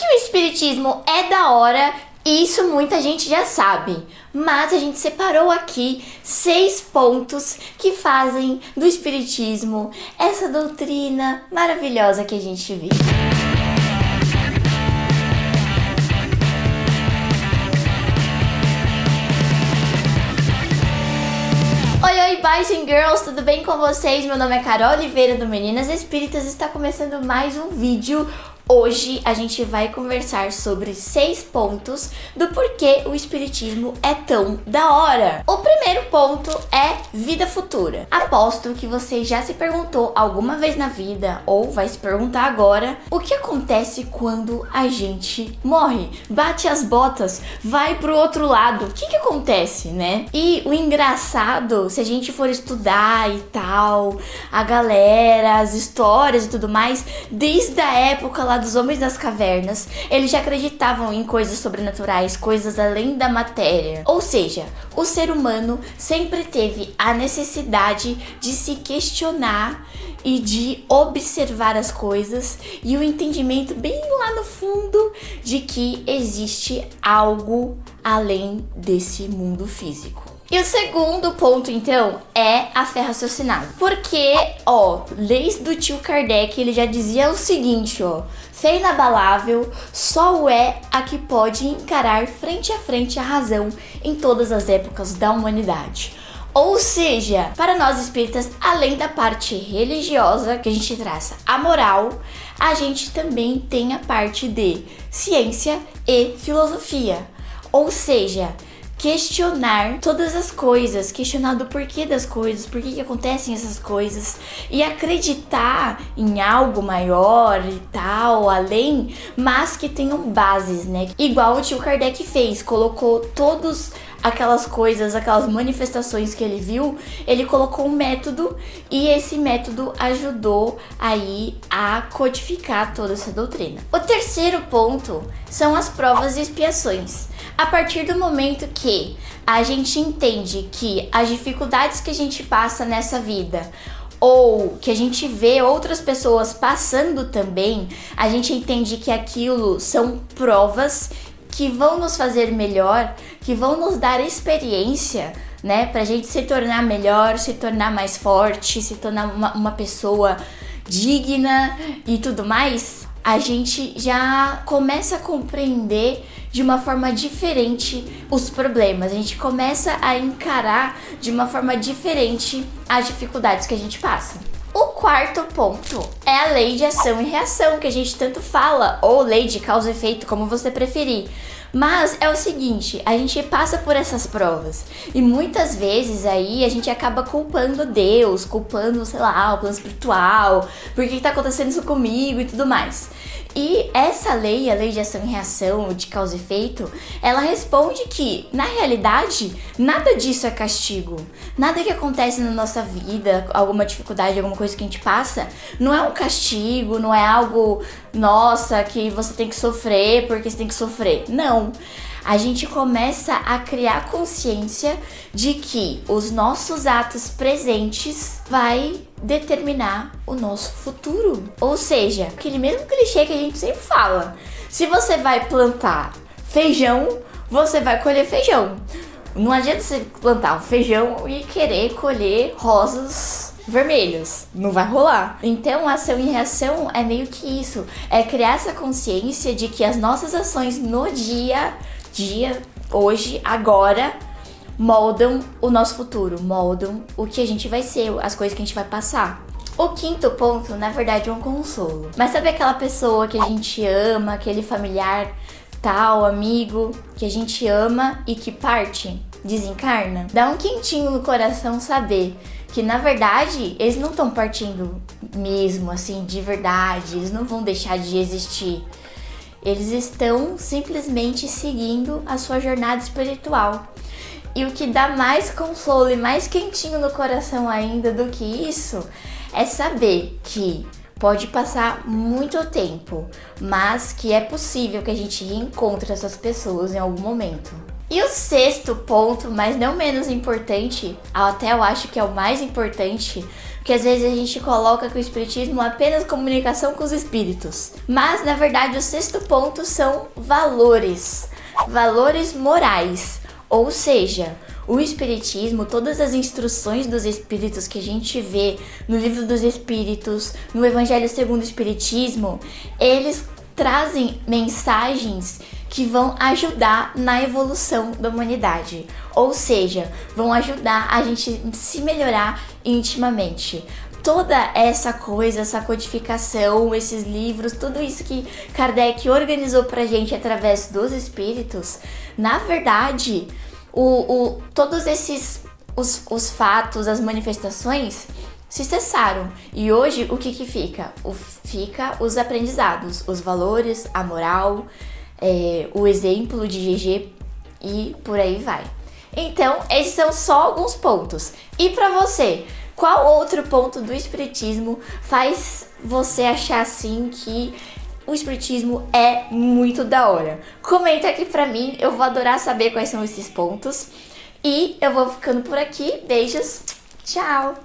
Que o espiritismo é da hora, isso muita gente já sabe. Mas a gente separou aqui 6 pontos que fazem do espiritismo essa doutrina maravilhosa que a gente vive. Oi, boys and girls, tudo bem com vocês? Meu nome é Carol Oliveira do Meninas Espíritas e está começando mais um vídeo. Hoje a gente vai conversar sobre 6 pontos do porquê o espiritismo é tão da hora. O primeiro ponto é vida futura. Aposto que você já se perguntou alguma vez na vida, ou vai se perguntar agora, o que acontece quando a gente morre? Bate as botas, vai pro outro lado, o que acontece, né? E o engraçado, se a gente for estudar e tal, a galera, as histórias e tudo mais, desde a época lá dos homens das cavernas, eles já acreditavam em coisas sobrenaturais, coisas além da matéria. Ou seja, o ser humano sempre teve a necessidade de se questionar e de observar as coisas e o entendimento bem lá no fundo de que existe algo além desse mundo físico. E o segundo ponto, então, é a fé raciocinada. Porque, desde o tio Kardec, ele já dizia o seguinte, fé inabalável só é a que pode encarar frente a frente a razão em todas as épocas da humanidade. Ou seja, para nós espíritas, além da parte religiosa, que a gente traça a moral, a gente também tem a parte de ciência e filosofia. Ou seja, questionar todas as coisas, questionar do porquê das coisas, por que acontecem essas coisas e acreditar em algo maior e tal, além, mas que tenham bases, né? Igual o tio Kardec fez, colocou todos aquelas coisas, aquelas manifestações que ele viu, ele colocou um método e esse método ajudou aí a codificar toda essa doutrina. O terceiro ponto são as provas e expiações. A partir do momento que a gente entende que as dificuldades que a gente passa nessa vida ou que a gente vê outras pessoas passando também, a gente entende que aquilo são provas que vão nos fazer melhor, que vão nos dar experiência, né? Pra gente se tornar melhor, se tornar mais forte, se tornar uma pessoa digna e tudo mais. A gente já começa a compreender de uma forma diferente os problemas. A gente começa a encarar de uma forma diferente as dificuldades que a gente passa. O quarto ponto é a lei de ação e reação, que a gente tanto fala, ou lei de causa e efeito, como você preferir. Mas é o seguinte, a gente passa por essas provas e muitas vezes aí a gente acaba culpando Deus, culpando, sei lá, o plano espiritual, por que tá acontecendo isso comigo e tudo mais. E essa lei, a lei de ação e reação, de causa e efeito, ela responde que, na realidade, nada disso é castigo. Nada que acontece na nossa vida, alguma dificuldade, alguma coisa que a gente passa, não é um castigo, não é algo, nossa, que você tem que sofrer porque você tem que sofrer. Não. A gente começa a criar consciência de que os nossos atos presentes vai determinar o nosso futuro. Ou seja, aquele mesmo clichê que a gente sempre fala. Se você vai plantar feijão, você vai colher feijão. Não adianta você plantar um feijão e querer colher rosas vermelhos, não vai rolar. Então, ação e reação é meio que isso, é criar essa consciência de que as nossas ações no dia, hoje, agora, moldam o nosso futuro, moldam o que a gente vai ser, as coisas que a gente vai passar. O quinto ponto, na verdade, é um consolo. Mas sabe aquela pessoa que a gente ama, aquele familiar, tal, amigo, que a gente ama e que parte, desencarna? Dá um quentinho no coração saber que, na verdade, eles não estão partindo mesmo, assim, de verdade, eles não vão deixar de existir. Eles estão simplesmente seguindo a sua jornada espiritual. E o que dá mais consolo e mais quentinho no coração ainda do que isso é saber que pode passar muito tempo, mas que é possível que a gente reencontre essas pessoas em algum momento. E o sexto ponto, mas não menos importante, até eu acho que é o mais importante porque às vezes a gente coloca que o espiritismo é apenas comunicação com os espíritos. Mas na verdade o sexto ponto são valores, valores morais. Ou seja, o espiritismo, todas as instruções dos espíritos que a gente vê no Livro dos Espíritos, no Evangelho segundo o Espiritismo, eles trazem mensagens que vão ajudar na evolução da humanidade. Ou seja, vão ajudar a gente se melhorar intimamente. Toda essa coisa, essa codificação, esses livros, tudo isso que Kardec organizou pra gente através dos espíritos, na verdade, todos esses os fatos, as manifestações se cessaram. E hoje o que fica? Fica os aprendizados, os valores, a moral, o exemplo de GG e por aí vai. Então, esses são só alguns pontos. E pra você, qual outro ponto do espiritismo faz você achar assim que o espiritismo é muito da hora? Comenta aqui pra mim, eu vou adorar saber quais são esses pontos. E eu vou ficando por aqui. Beijos, tchau!